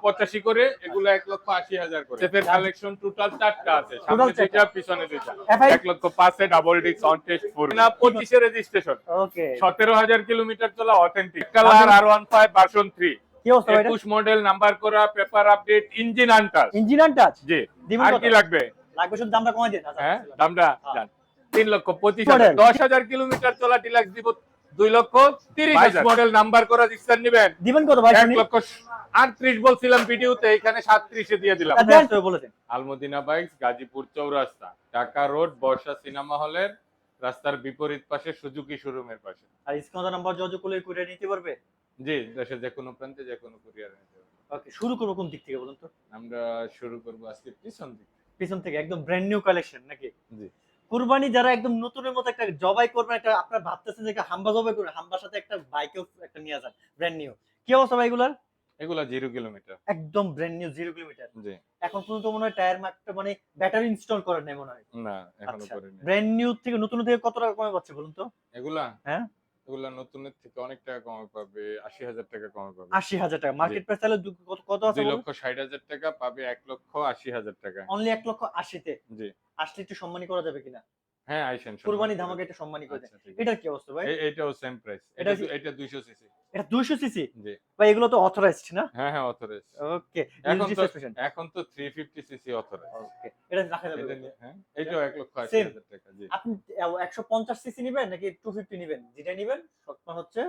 85 করে, এগুলো 1,80,000 করে। সেফের কালেকশন টোটাল 4টা আছে, সামনে দুইটা পিছনে দুইটা। 1,05,000 এ double disc on test full না 25 এর রেজিস্ট্রেশন। ওকে 17,000 কিলোমিটার চলা অথেন্টিক কালার R15 ভার্সন 3। কি অবস্থা ভাই? 21 মডেল নাম্বার করা, paper update, engine untouch. Engine untouch জি। আর কি লাগবে? লাগবে শুধু দামটা কমাই দেন। হ্যাঁ দামটা জান 3,25,000। 10,000 কিলোমিটার চলা ডিলাক্স দিব 2,30,000। মডেল নাম্বার করা জিক্সার নেবেন দিবেন কত ভাই? 1,38,000 বলছিলাম ভিডিওতে, এখানে 37 এ দিয়ে দিলাম। আলমদিনা বাইকস, গাজীপুর চৌরাস্তা, ঢাকা রোড, বর্ষা সিনেমা হলের রাস্তার বিপরীত পাশে, সুজুকি শোরুমের পাশে। আর স্ক্রিনে নাম্বার যোগাযোগ করলে কুরিয়ার নিতে পারবে? জি, দেশের যে কোনো প্রান্তে যে কোনো কুরিয়ার নিতে পারবে। ওকে, শুরু করব কোন দিক থেকে বলুন তো? আমরা শুরু করব আজকে পিছন দিক। পিছন থেকে একদম ব্র্যান্ড নিউ কালেকশন নাকি? জি। কুরবানি যারা একদম নতুনের মতো একটা জবাই করবেন, একটা আপনারা ভাবতেছেন যে হাম্বা জবাই করবেন, হাম্বার সাথে একটা বাইকও একটা নিয়ে যান ব্র্যান্ড নিউ। কি অবস্থা ভাই এগুলার? এগুলা 0 কিলোমিটার, একদম ব্র্যান্ড নিউ 0 কিলোমিটার। জি। এখন পর্যন্ত মনে হয় টায়ার মার্কটা মানে ব্যাটারি ইনস্টল করেন নাই মনে হয়। না, এখনো করিনি। ব্র্যান্ড নিউ থেকে নতুন থেকে কত টাকা কমে পাচ্ছে বলুন তো? এগুলা হ্যাঁ, এগুলা নতুনের থেকে অনেক টাকা কমে পাবে, 80,000 টাকা কমে পাবে। 80,000 টাকা মার্কেট প্রাইস তাহলে কত আছে? 2,60,000 টাকা পাবে, 1,80,000 টাকা। অনলি 1,80,000 তে? জি। আসলে একটু সম্মানী করা যাবে কিনা? হ্যাঁ আইসেন, কুরবানি ধামাকা এটা সম্মানী করে দেন। এটার কি অবস্থা ভাই? এটাও সেম প্রাইস। এটা 200 সিসি। এটা 200 সিসি? জি। ভাই এগুলো তো অথরাইজড না? হ্যাঁ হ্যাঁ অথরাইজড। ওকে। এখন তো 350 সিসি অথরাইজড। ওকে। এটা রাখা যাবে? হ্যাঁ এটাও 1,80,000 টাকা। জি। আপনি 150 সিসি নিবেন নাকি 250 নিবেন? যেটা নিবেন সবটা হচ্ছে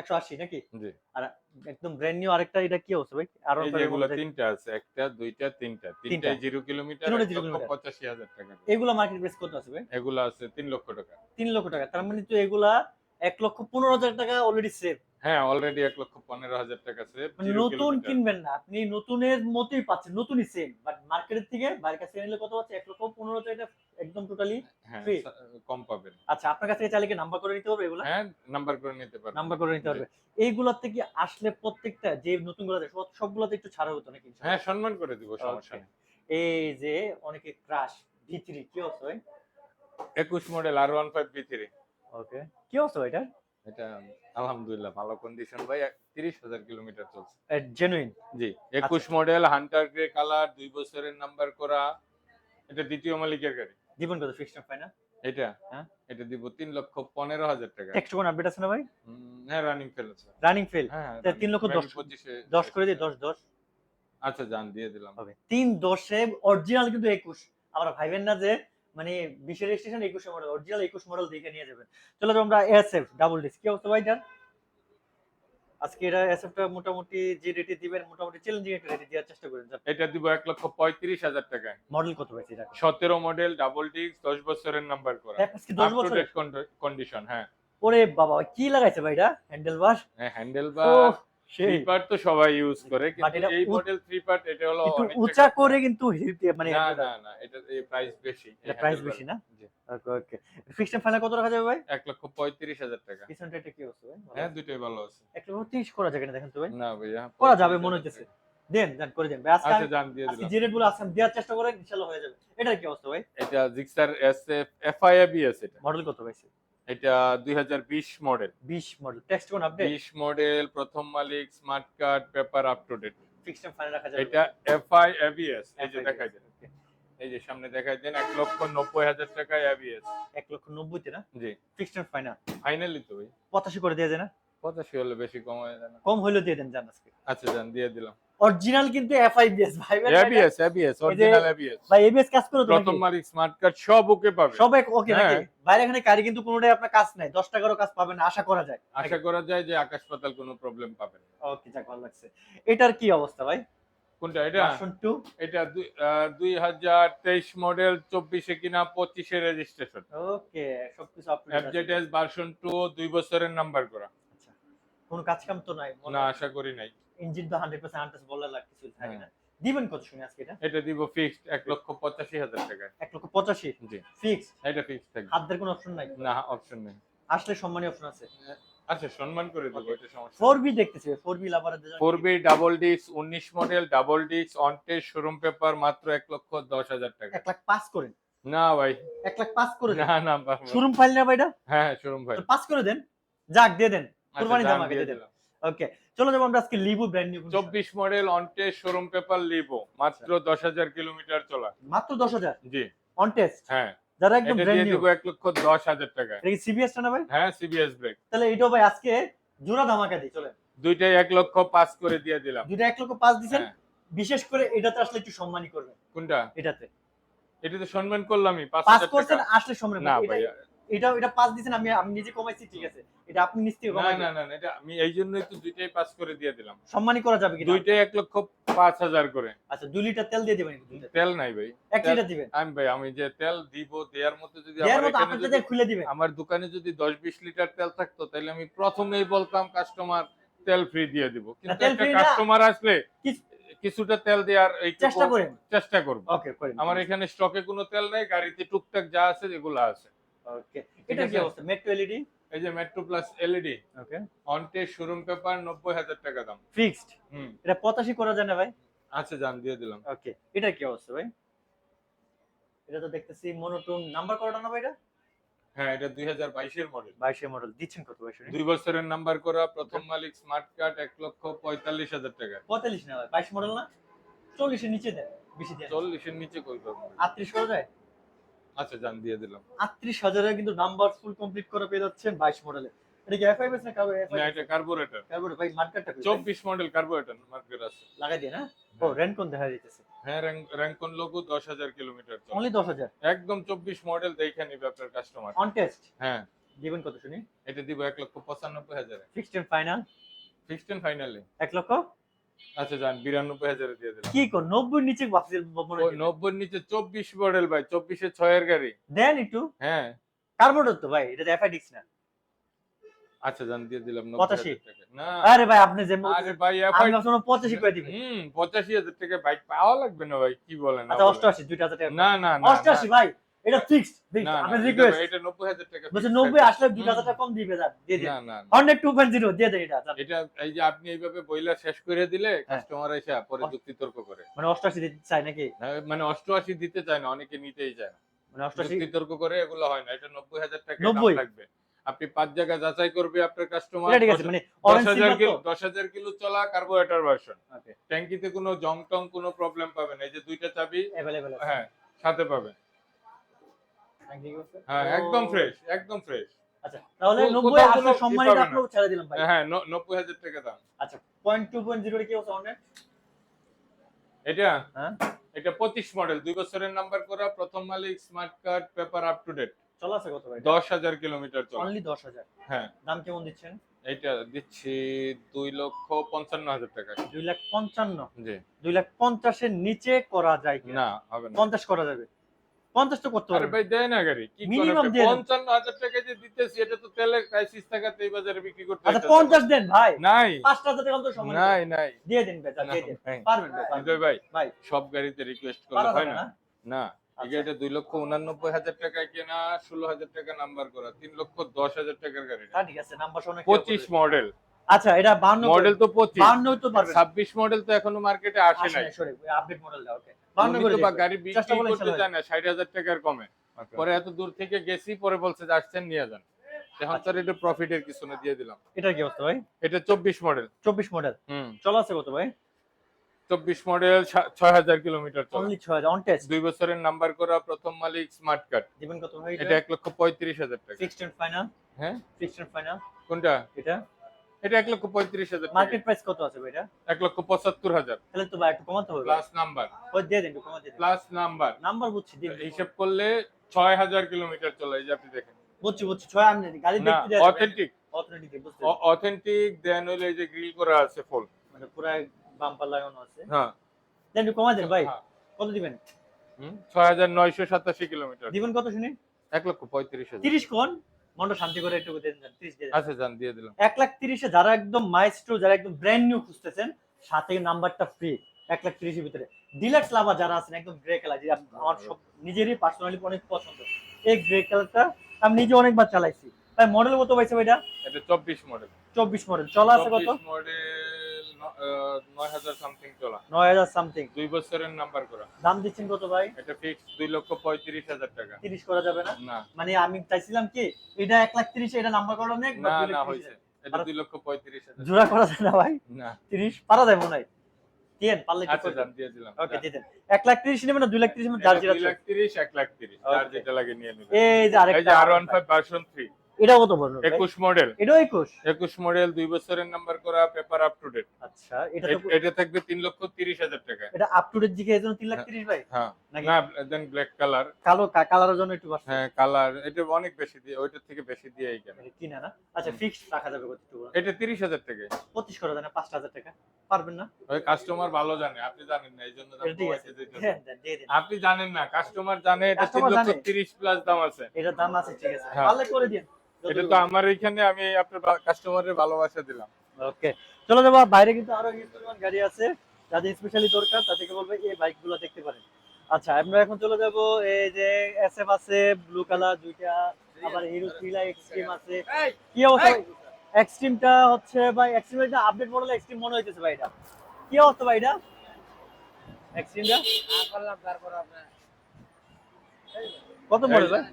180 নাকি? জি। আর একদম ব্র্যান্ড নিউ আরেকটা, এটা কি অবস্থা ভাই? আর এগুলো তিনটা আছে, একটা দুইটা তিনটা, তিনটাই 0 কিলোমিটার, 1,85,000 টাকা। এগুলা মার্কেট প্রাইস কত আছে ভাই? এগুলা আছে 3 লক্ষ টাকা। 3 লক্ষ টাকা, তার মানে তো এগুলা 1,15,000 টাকা অলরেডি সেভ। হ্যাঁ অলরেডি 1,15,000 টাকা সেভ। নতুন কিনবেন না আপনি, নতুনের মতই পাচ্ছেন, নতুনই সেম, বাট মার্কেটের থেকে বাইরের কাছে নিলে কত পাচ্ছেন? 1,15,000 টাকা একদম টোটালি ফ্রি, কম পাবেন। আচ্ছা আপনার কাছে চাইলে কি নাম্বার করে নিতে পারবে এগুলা? হ্যাঁ নাম্বার করে নিতে পারবে, নাম্বার করে নিতে পারবে। এইগুলার থেকে আসলে প্রত্যেকটা যে নতুনগুলো আছে সবগুলোতে একটু ছাড় হতো নাকি? হ্যাঁ সম্মান করে দিব, সমস্যা নেই। এই যে অনেকে ক্রাশ V3 কি অবস্থা ভাই? 21 মডেল R15 V3। ওকে, কি অবস্থা ভাই এটা? এটা আলহামদুলিল্লাহ ভালো কন্ডিশন ভাই, 30,000 কিলোমিটার চলছে। জেনুইন? জি। 21 মডেল, হান্টার গ্রে কালার, 2 বছরের নাম্বার করা। এটা দ্বিতীয় মালিকের গাড়ি। দিবেন কত ফিক্সড ফাইনাল? এটা হ্যাঁ এটা দিব 3,15,000 টাকা। টেক্সট কোন আপডেট আছে না ভাই? হ্যাঁ রানিং ফেল আছে। Running fail? হ্যাঁ 3,10 করে দিই, 10 আচ্ছা জান দিয়ে দিলাম। হবে 3,10 এ অরিজিনাল কিন্তু 21। আমরা ভাইবেন না যে মানে 20 এর রেজিস্ট্রেশন 21 এর মডেল, অরিজিনাল 21 মডেল দেখে নিয়ে যাবেন। চলো আমরা এসএফ ডাবল ডিস্ক কি অবস্থা ভাই এটার? আজকে এটা এসএফটা মোটামুটি যে রেটে দিবেন, মোটামুটি চ্যালেঞ্জিং একটা রেটে দেওয়ার চেষ্টা করেন। এটা দিব 1,35,000 টাকায়। মডেল কত ভাই এটা? 17 মডেল, ডাবল ডিস্ক, 10 বছরের নাম্বার করা। আজকে 10 বছরের কন্ডিশন। হ্যাঁ ওরে বাবা কি লাগাইছে ভাই এটা? হ্যান্ডেলবার? হ্যাঁ হ্যান্ডেলবার থ্রি পার্ট তো সবাই ইউজ করে, কিন্তু এই মডেল থ্রি পার্ট এটা হলো অনেক উঁচা করে, কিন্তু মানে না না না এটা এই প্রাইস বেশি, এটা প্রাইস বেশি না? জি ওকে ওকে। ফিক্সড ফাইনাল কত রাখা যাবে ভাই? 1,35,000 টাকা। পিছনটা এটা কি অবস্থা ভাই? হ্যাঁ দুটোই ভালো আছে। 1,30 করা যায় কিনা দেখেন তো ভাই? না ভাইয়া করা যাবে মনে হইতেছে। দেন দেন করে দেন ভাই। আজকে আচ্ছা জান দিয়ে দিলাম। আজকে যে রেটগুলো আছে দেওয়ার চেষ্টা করেন, ইনশাআল্লাহ হয়ে যাবে। এটার কি অবস্থা ভাই? এটা জিক্সার SF FI ABS। এটা মডেল কত ভাই? এটা 2020 মডেল। 20 মডেল, টেক্সট কোন আপডেট? 20 মডেল, প্রথম মালিক, smart card, paper up to date. Fixed final রাখা যাবে? এটা FI ABS, এই যে দেখাই দেন, এই যে সামনে দেখাই দেন, 1,90,000 টাকা ABS। 1,90,000 তে না? জি। Fixed final? ফাইনালি তো ভাই 85 করে দিয়ে দেন না? 85 হলে বেশি কম হয়ে যায় না? কম হইলো দিয়ে দেন জান আজকে। আচ্ছা জান দিয়ে দিলাম। অরিজিনাল কিন্তু FIBS ভাই, ABS অরিজিনাল ABS ভাই। ABS কাজ করে তো নাকি? প্রথম মালিক, স্মার্ট কার্ড সব ওকে পাবে, সব ওকে নাকি? বাইরে এখানে গাড়ি কিন্তু কোনোটাই আপনার কাজ নাই, 10 টাকারও কাজ পাবেন না, আশা করা যায়। আশা করা যায় যে আকাশ পাতাল কোনো প্রবলেম পাবেন না। ওকে যাক ভালো লাগছে। এটার কি অবস্থা ভাই? কোনটা এটা? ভার্সন 2। এটা 2023 মডেল, 24 এ কিনা, 25 এর রেজিস্ট্রেশন। ওকে সবকিছু আপডেট আছে। FZS ভার্সন 2, 2 বছরের নাম্বার করা। আচ্ছা কোনো কাজ কাম তো নাই? না আশা করি নাই। ইঞ্জিন তো 100% আনটাচ বলার লাগতেছিল থাকে না? দিবেন কত শুনি আজকে এটা? এটা দিব ফিক্সড 1,85,000 টাকা। 1,85,000? জি ফিক্সড। এটা ফিক্সড থাকবে, হাত দেওয়ার কোনো অপশন নাই? না অপশন নেই। আসলে সম্মানী অপশন আছে? আচ্ছা সম্মান করে দেব, এটা সমস্যা। 4B দেখতেছি, 4B লাভারের জন্য। 4B double disc 19 model, double disc, on test, showroom paper, মাত্র 1,10,000 টাকা। 1,05,000 করেন? না ভাই 1,05,000 করে দেন। না না শোরুম ফাইল না ভাই এটা? হ্যাঁ শোরুম ফাইল। 5 করে দেন, যাক দিয়ে দেন, কুরবানি দাম আগে দিয়ে দেন। ওকে, চলো যাবো আমরা আজকে Livo brand new 24 model on test showroom paper Livo, মাত্র 10,000 কিলোমিটার চলা। মাত্র 10,000 জি অন টেস্ট। হ্যাঁ, যারা একদম এটা ব্র্যান্ড দিয়ে নিউ। দিব 1,10,000 টাকা। এটা কি সিবিএস টা না ভাই? হ্যাঁ সিবিএস ব্রেক। তাহলে এটাও ভাই আজকে জোড়া ধামাকা দিই, চলেন দুইটাই 1,05,000 করে দিয়ে দিলাম। দুইটা 1,05,000 দিবেন। হ্যাঁ। বিশেষ করে এটাতে আসলে একটু সম্মানই করবেন। কোনটা? এটাতে এটা তো সম্মান করলামই 5 5,000 করছেন, টাকা। আসলে সম্মান না এটা ভাই, এটা এটা 5 দিবেন, আমি নিজে কমাইছি, ঠিক আছে, এটা আপনি নিচ থেকে না কমাই না না না, এটা আমি এই জন্যই তো দুইটাই পাস করে দিয়ে দিলাম। সম্মানই করা যাবে কি না? দুইটাই 1,05,000 করে। আচ্ছা 2 লিটার তেল দিয়ে দিবেন দুইটা। তেল নাই ভাই। 1 লিটার দিবেন। আমি যে তেল দিব দেওয়ার মতো যদি এর আমার মতো এখানে আপনি যদি যদি খুলে দিবেন। আমার দোকানে যদি 10-20 লিটার তেল থাকতো তাহলে আমি প্রথমেই বলতাম কাস্টমার তেল ফ্রি দিয়ে দিব, কিন্তু তেল একটা free না, কাস্টমার আসলে কিছুটা তেল দেওয়ার চেষ্টা করেন। চেষ্টা করব। ওকে করেন। আমার এখানে স্টকে কোনো তেল নাই, গাড়িতে টুকটাক যা আছে এগুলো আছে। ওকে, এটা কি অবস্থা? Metro LED. এই যে metro plus LED okay, on test showroom paper 90,000 টাকা দাম। ফিক্সড। হুম, এটা 85 করা যায় না ভাই? আচ্ছা জান দিয়ে দিলাম। ওকে, এটা কি অবস্থা ভাই? এটা তো দেখতেছি মনোটোন নাম্বার করাটা না ভাই? এটা হ্যাঁ, এটা 2022 এর মডেল। 22 এর মডেল। দিচ্ছেন কত ভাই শুনি? 2 বছরের নাম্বার করা, প্রথম মালিক, স্মার্ট কার্ড, 1,45,000 টাকা। 45 না ভাই, 22 মডেল না? 40 এর নিচে দেন, বেশি দেন। 40 এর নিচে কই পাবো? 38 করা যায়? আচ্ছা জান দিয়ে দিলাম। 38,000 এ কিন্তু নাম্বার ফুল কমপ্লিট করে পেয়ে যাচ্ছেন 22 মডেলে। এটা কি এফআইএস না কারো না এফআইএস? এটা কার্বোরেটর। কারো ভাই মার্কেটটা কই? 24 মডেল কার্বোরেটর মার্কেট আছে। লাগাই দিয়ে না? ও রেনকন দেখা যাইতেছে। হ্যাঁ র‍্যাঙ্কন লোগো 10,000 কিলোমিটার চলা। অনলি 10,000 একদম 24 মডেল দেখে নিবে আপনার কাস্টমার। On test. হ্যাঁ, দিবেন কত শুনি? এটা দিব 1,95,000 এ। Fixed and final fixed and finally. 1 লক্ষ। আচ্ছা জান 92,000 এ দিয়ে দিলাম। কি কোন 90 নিচে ভাবছিল মনে ওই হয়। 90 এর নিচে 24 মডেল ভাই, 24 এর 6 এর গাড়ি। দেন একটু। হ্যাঁ, কার্বোরেটর তো ভাই, এটা এফআইডিক্স না। আচ্ছা জান দিয়ে দিলাম 85 90,000 টাকা। না আরে ভাই আপনি যে আরে ভাই আমি ভাবছিলাম 85 করে দিবেন। 85,000 টাকা বাইক পাওয়া লাগবে না ভাই, কি বলেন? আচ্ছা 88 2000 টাকা। না না না 88 ভাই, এটা ফিক্সড। না আপনার না, রিকোয়েস্ট। এটা 90,000 টাকা। বলছে 90 আসলে 2000 টাকা কম দিবে যা দিয়ে দেন। না না, 100 2.0 দিয়ে দেন এটা। এটা এই যে আপনি এইভাবে বইলা শেষ করে দিলে কাস্টমার এসে পরে যুক্তি তর্ক করে। মানে 88 দিতে চাই নাকি? মানে 88 দিতে চায় না, অনেকে নিতেই চায় না। মানে 88 যুক্তি তর্ক করে এগুলো হয় না। এটা 90,000 টাকা 90 দাম লাগবে। আপনি 5 জায়গা যাচাই করবে আপনার কাস্টমার। এটা ঠিক আছে, মানে অরেঞ্জ 10,000 সিলভার কিলো তো। 10,000 কিলো চলা কার্বোরেটর ভার্সন। ওকে, ট্যাঙ্কিতে কোনো জং টং কোনো প্রবলেম পাবে না। এই যে দুইটা চাবি अवेलेबल আছে। হ্যাঁ সাথে পাবে। Thank you sir. হ্যাঁ একদম ফ্রেশ, একদম ফ্রেশ। আচ্ছা তাহলে কোথাও 90 কোনো আসলে ই সম্মানিত পাবে না। আপনাকে ছেড়ে দিলাম ভাই। হ্যাঁ 90,000 টাকা দাম। আচ্ছা 0.2.0 এর কি অবস্থা অনেক? এটা হ্যাঁ এটা 25 মডেল, 2 বছরের নাম্বার করা, প্রথম মালিক, smart card, paper up to date. চলা আছে কত ভাই? 10,000 কিলোমিটার চলা। অনলি 10,000। হ্যাঁ, দাম কেমন দিচ্ছেন? এইটা দিচ্ছি 2,55,000 টাকা। 2,55,000। জি 2,50,000 এর নিচে করা যায় কি? না হবে না। 50 করা যাবে। 50 তো করতে আরে পারবে। ভাই দেয় না গাড়ি, কি Minimum করে? দিয়ে দেন। 55,000 টাকা যে দিতেছি এটা তো তেলের ক্রাইসিস থাকাতে এই বাজারে বিক্রি করতে আচ্ছা হইতাছে। 50 দেন ভাই। নাই 5,000 টাকা তো সম্মানিত। নাই নাই দিয়ে দেন ভাই, দিয়ে দেন। নাই। পারবেন ভাই, পারবেন। বিজয় ভাই ভাই সব গাড়িতে রিকোয়েস্ট করলে পারা হয় যাবে না। না? না আচ্ছা। এটা 2,89,000 টাকায় কেনা, 16,000 টাকা নাম্বার করা, 3,10,000 টাকার গাড়ি। ঠিক আছে, নাম্বার শুনে 25 মডেল। আচ্ছা এটা 52 মডেল তো 25। 52 তো পারবেন। 26 মডেল তো এখনো মার্কেটে আসে নাই। সরি আপডেট মডেল দাও। ওকে উনি 52 করে তো বা দিন। গাড়ি চেষ্টা বিক্রি করলে করতে ইনশাআল্লাহ চায় না 60,000 টাকার কমে। পরে এত দূর থেকে গেছি, পরে বলছে যে আসছেন নিয়ে যান। এখন তার এটা প্রফিটের কিছু না, দিয়ে দিলাম। এটার কি অবস্থা ভাই? এটা 24 মডেল। 24 মডেল। চলা আছে কত ভাই? 24 মডেল 6,000 কিলোমিটার চলা। Only 6000 on test. 2 বছরের নাম্বার করা, প্রথম মালিক, স্মার্ট কার্ড। দিবেন কত ভাই? এটা 1,35,000 টাকা। Fixed and final. হ্যাঁ ফিক্সড এন্ড ফাইনাল কোনটা? এটা এটা 1,35,000 টাকা। মার্কেট প্রাইস কত আছে ভাই এটা? 1,75,000 তাহলে তো ভাই একটু কমাতে হবে। Plus number. ওই দিয়ে দেন, একটু কমাতে দিন। Plus number. নাম্বার বুঝছি দিন। হিসাব করলে 6,000 কিলোমিটার চলা। এই যে আপনি দেখেন। বুঝছি 6 আমি গাড়ি না দেখতে দেন। অথেন্টিক। অথেন্টিক বুঝতে। অথেন্টিক দেন হইলে এই যে গ্রিল করা আছে ফুল। মানে পুরো বাম্পার লাগানো আছে। হ্যাঁ দেন একটু কমাই দেন ভাই। হ্যাঁ। কত দিবেন? 6,987 কিলোমিটার। দিবেন কত শুনি? 1,35,000। 30 কোন মনটা শান্তি করে একটু দেন 30 দিয়ে দেন। আচ্ছা জান দিয়ে দিলাম। 1,30,000 এ যারা একদম মাইস্ট্রো, যারা একদম ব্র্যান্ড নিউ খুঁজতেছেন, সাথে নাম্বারটা ফ্রি। 1,30,000 এর ভিতরে ডিলাক্স লাভার যারা আছেন, একদম গ্রে কালার, যে আমার সব নিজেরই পার্সোনালি অনেক পছন্দ। এই গ্রে কালারটা আমি নিজে অনেকবার চালাইছি ভাই। মডেল কত পাইছে ভাইটা? এটা 24 মডেল। 24 মডেল। চলা আছে কত? 24 মডেল 9,000 সামথিং চলা। 9000 সামথিং। 2 বছরের নাম্বার করা। দাম দিচ্ছেন কত ভাই? এটা ফিক্স 2,35,000 টাকা। 30 করা যাবে না? না মানে আমি চাইছিলাম কি এটা 1,30,000 এটা নাম্বার করা নেই, না না হইছে। এটা 2,35,000 জোড়া করা যায় না ভাই? না 30 পারা যায় মনে হয়। দেন পারলে একটু আচ্ছা করে জান দেন। দিয়ে দিলাম ওকে দিয়ে দেন। 1,30,000 নেবেন না 2,30,000 নেবেন যার যেটা চাই। 2,30,000 1,30,000 যার Okay. যেটা লাগে নিয়ে নেবেন। এই যে এই আরেকটা যে R15 ভার্সন 3 এটা কত পড়বে ভাই? 21 মডেল। এটাও 21? 21 মডেল 2 বছরের নাম্বার করা পেপার আপ টু ডেট। আচ্ছা এটা তো এটা থাকবে 3,30,000 টাকা। এটা আপ টু ডেট দিকে এজন্য 3,30,000 ভাই? হ্যাঁ নাকি না দেন ব্ল্যাক কালার। কালো কালারের জন্য একটু বাড়ছে। হ্যাঁ কালার এটা অনেক বেশি দিয়ে ওইটার থেকে বেশি দিয়ে এই কেন। এটা কিনা না? আচ্ছা ফিক্সড রাখা যাবে কত একটু বলুন। এটা 30,000 টাকা। 25 করা যায় না 5,000 টাকা? পারবেন না? ওই কাস্টমার ভালো জানে আপনি জানেন না এইজন্য দাম এটা ঠিক আছে। কমাইতে দিতে। হ্যাঁ দেন দিয়ে দিন। আপনি জানেন না কাস্টমার জানে এটা Customer জানে। 3,30,000 প্লাস দাম আছে। এটার দাম আছে ঠিক আছে। হ্যাঁ। পারলে করে দিন। এটা তো আমার এইখানে আমি আপনার কাস্টমারের ভালোবাসা দিলাম। ওকে চলো যাবো বাইরে কিন্তু আরো হিউজ পরিমাণ গাড়ি আছে যাদের স্পেশালি দরকার তাদেরকে বলবো এই বাইকগুলো দেখতে পারেন। আচ্ছা আমরা এখন চলে যাব এই যে এসএফ আছে ব্লু কালার দুইটা আবার হিরো থ্রিলা এক্সট্রিম আছে কি অবস্থা এক্সট্রিমটা হচ্ছে ভাই এক্সট্রিমটা আপডেট মডেল এক্সট্রিম মনে হইতেছে ভাই এটা কি অবস্থা ভাই এটা এক্সট্রিমটা করলাম তারপর আপনার কত মডেল ভাই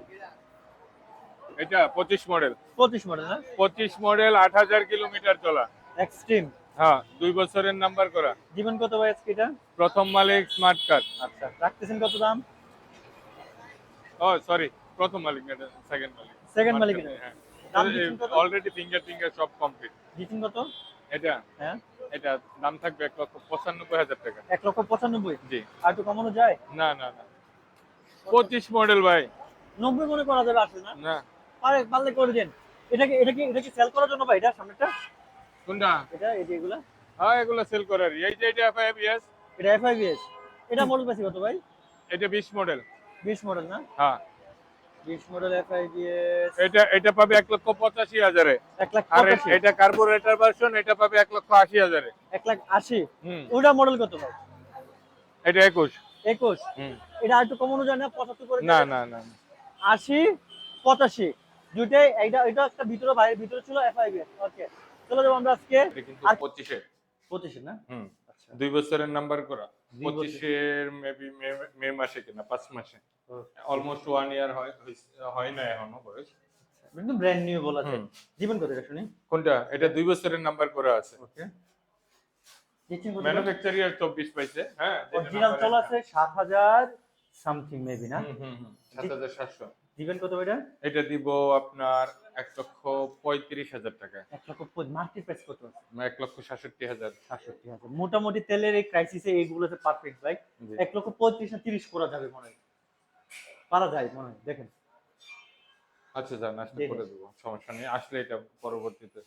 এটা 25 মডেল 25 মডেল না 25 মডেল 8,000 কিলোমিটার চলা। এক্সট্রিম হ্যাঁ 2 বছরের নাম্বার করা। জীবন কত ভাই আজকে এটা প্রথম মালিক স্মার্ট কার্ড। আচ্ছা রাখতেছেন কত দাম ও সরি প্রথম মালিক না সেকেন্ড মালিক। সেকেন্ড মালিক এটা হ্যাঁ দাম দিচ্ছেন কত অলরেডি ফিঙ্গার সব কমপ্লিট। দিচ্ছেন কত এটা হ্যাঁ এটা দাম থাকবে 1,95,000 টাকা। 1,95,000 জি আর একটু কমানো যায় না না না 25 মডেল ভাই 90 মনে করা যাবে আসলে না না পারলে করে দেন এটা কি সেল করার জন্য ভাই এটা সামনেটা কোনটা এটা এগুলা হ্যাঁ এগুলো সেল করার এই যে এটা FIBS এটা এফআইবিএস এটা মডেল বেশি কত ভাই এটা 20 মডেল 20 মডেল না হ্যাঁ 20 মডেল এফআইবিএস এটা পাবে 1,85,000 এ 1,85,000 আর এটা কার্বোরেটর ভার্সন এটা পাবে 1,80,000 এ 1,80,000 হুম ওটা মডেল কত ভাই এটা 21 21 হুম এটা একটু কমানো যায় না 75 করে না দেন? না না 80 85 দুইটাই এটা একটা ভিতরে বাইরে ভিতরে ছিল এফআইবিএস ওকে চলো যাবো আমরা আজকে এটা কিন্তু আর 25 এ 25 না হুম আচ্ছা 2 বছরের নাম্বার করা 2 বছর। 25 এর মেবি মে মাসে কিনা 5 মাসে অলমোস্ট 1 ইয়ার হয় না এখনো বয়স। একদম ব্র্যান্ড নিউ বলা যায় হুম। জীবন কত এটা শুনি কোনটা এটা 2 বছরের নাম্বার করা আছে। ওকে দিচ্ছেন কত ম্যানুফ্যাকচারিং 24 পাইছে হ্যাঁ অরিজিনাল চলা আছে 7,000 সামথিং মেবি না 7,700 দিবেন কত এটা এটা দিব আপনার 1,35,000 টাকা 1,50,000 মার্কেট প্রাইস কত আছে 1,67,000 67,000 মোটামুটি তেলের এই ক্রাইসিসে এইগুলোতে পারফেক্ট বাইক জি। 1,35,000 না 30 করা যাবে মনে হয় পারা যায় মনে হয় দেখেন আচ্ছা যান আসলে জি, জি। করে দেবো সমস্যা নেই আসলে এটা পরবর্তীতে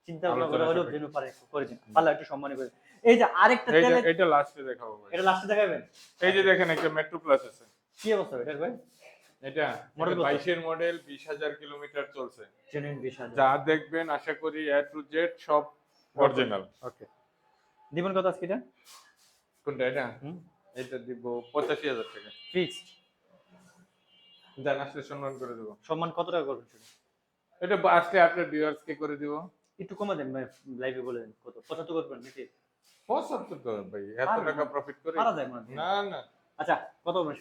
চিন্তা ভাবনা করে আলোচনা হলেও সাপেক্ষে। যেন পারে করে দিন পারলে একটু সম্মানী করে এই যে আরেকটা তেলের এটা লাস্টে দেখাবো ভাই। এটা লাস্টে দেখাবেন এই যে দেখেন একটা মেট্রো প্লাস আছে কি অবস্থা এটা ভাই এটা Model কত? 22 এর মডেল 20,000 কিলোমিটার চলছে জেনুইন 20,000 যা দেখবেন আশা করি A to Z সব অরিজিনাল। ওকে দিবেন কত আজকে এটা কোনটা এটা হুম এটা দিব 85,000 টাকা। ফিক্সড জান আসলে সম্মান করে দেবো সম্মান কত টাকা করবেন সেটা এটা আসলে আপনার ভিউয়ার্স কে করে দিব একটু কমা দেন ভাই লাইভে বলে দেন কত 75 করবেন নাকি 75 তো ভাই এত পারবো টাকা না। প্রফিট করে পারা যায় মনে হয় না না আচ্ছা কত বলবেন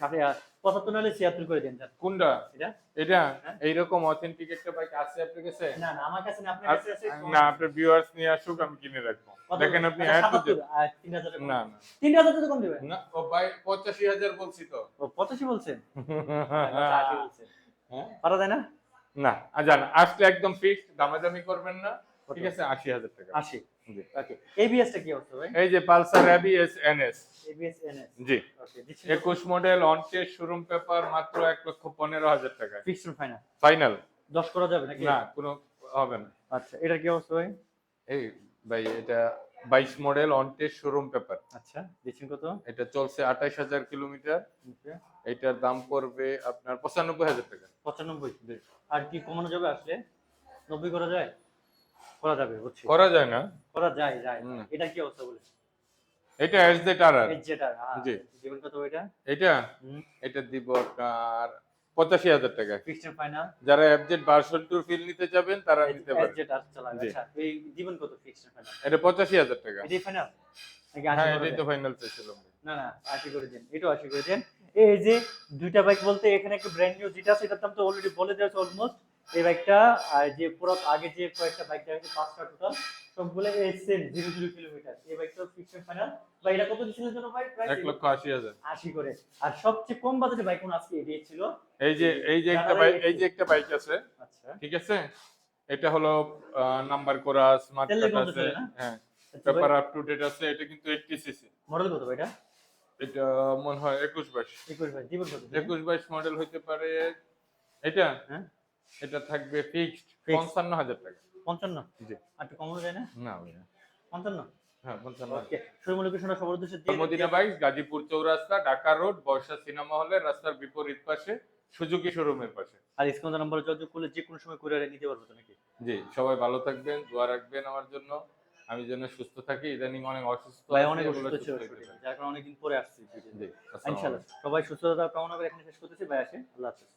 75 নাহলে 76 করে দেন যান কোনটা এটা এটা হ্যাঁ? এইরকম অথেন্টিক একটা বাইক আছে আপনার কাছে না না আমার কাছে না আপনার কাছে আছে না আপনার ভিউয়ার্স নিয়ে আসুক আমি কিনে রাখবো কত দেখেন আপনি আচ্ছা, অ্যাড তো 77 আর 3,000 টাকা না না 3,000 টাকা কম দিবেন না ও ভাই 85,000 বলছি তো ও 85 বলছেন 80 বলছেন হ্যাঁ? পারা যায় না না জান আসলে একদম ফিক্সড দামাদামি করবেন না ঠিক আছে 80,000 টাকা 80 জি ওকে এবিএস টা কি অবস্থা ভাই এই যে Pulsar ABS NS ABS NS জি ওকে দিচ্ছি 21 model on test showroom paper মাত্র 1,15,000 টাকা ফিক্সড ফাইনাল ফাইনাল 10 করা যাবে নাকি না কোনো হবে না আচ্ছা এটা কি অবস্থা ভাই এই ভাই এটা 22 model on test showroom paper আচ্ছা দিচ্ছেন কত এটা চলছে 28,000 কিলোমিটার ওকে এটার দাম পড়বে আপনার 95,000 টাকা 95 জি। আর কি কমানো যাবে আসলে 90 করা যায় করা যাবে বুঝছি করা যায় না করা যায় যায় হুম। এটা কি অবস্থা বলে এটা SZ RR এই যেটা জি। জীবন কত এটা এটা এটা দিব আপনার 85,000 টাকা ফিক্সড ফাইনাল যারা FZ ভার্সন 2 ফিল নিতে যাবেন তারা নিতে পারেন যেটা চালাবে জি। আচ্ছা এই জীবন কত ফিক্সড ফাইনাল এটা 85,000 টাকা এটাই ফাইনাল নাকি 80 হ্যাঁ করে এটাই দেন? তো ফাইনাল চাইছিলাম না না 80 করে দেন এটাও 80 করে দেন এই যে দুইটা বাইক বলতে এখানে একটা ব্র্যান্ড নিউ যেটা আছে এটার দাম তো অলরেডি বলে দেওয়া অলমোস্ট এই বাইকটা আর যে পুরো আগে যে কয়েকটা বাইক দেখাচ্ছি 5টা টোটাল সবগুলো সেম 00 কিলোমিটার। এই বাইকটা ফিক্সড ফাইনাল। ভাই এটা কত দিছিলেন জন্য ভাই? প্রাইস 1,80,000। 80 করে। আর সবচেয়ে কম বাজেটে বাইক কোন আজকে এটাই ছিল। এই যে একটা বাইক আছে, আচ্ছা, ঠিক আছে, এটা হলো নাম্বার করা স্মার্ট তেলের কার্ড গন্ধ আছে, চলে না? হ্যাঁ, আচ্ছা ভাই, পেপার আপ টু ডেট আছে। এটা কিন্তু 80 সিসি। মডেল কত ভাই এটা? এটা মনে হয় 21-22। 21 ভাই, জীবন কত? 21-22 মডেল হইতে পারে এটা। হ্যাঁ, এটা থাকবে ফিক্সড Fixed। 55,000 টাকা। 55। জি। আর একটু কমানো যায় না? না ভাইয়া। 55। হ্যাঁ, 55,000। ওকে, শোরুম লোকেশনটা সবার উদ্দেশ্যে দিয়ে মদিনা বাইক, গাজীপুর চৌরাস্তা, ঢাকা রোড, বর্ষা সিনেমা হলের রাস্তার বিপরীত পাশে, সুজুকি শোরুমের পাশে। আর স্ক্রিনে নাম্বার যোগাযোগ করলে যে কোনো সময় কুরিয়ারে নিতে পারবো তো নাকি? জি, সবাই ভালো থাকবেন, দোয়া রাখবেন আমার জন্য, আমি যেন সুস্থ থাকি। ইদানিং অনেক অসুস্থ ভাই আছি, অনেক এগুলো অসুস্থ ছিল সুস্থ হইতে শুটিং, থাকি। যার কারণে অনেকদিন পরে আসছি ভিডিও। জি, আসসালামু ইনশাআল্লাহ আলাইকুম। সবাই সুস্থতা কামনা করে এখানে শেষ করতেছি। ভাই আসেন, আল্লাহ হাফেজ।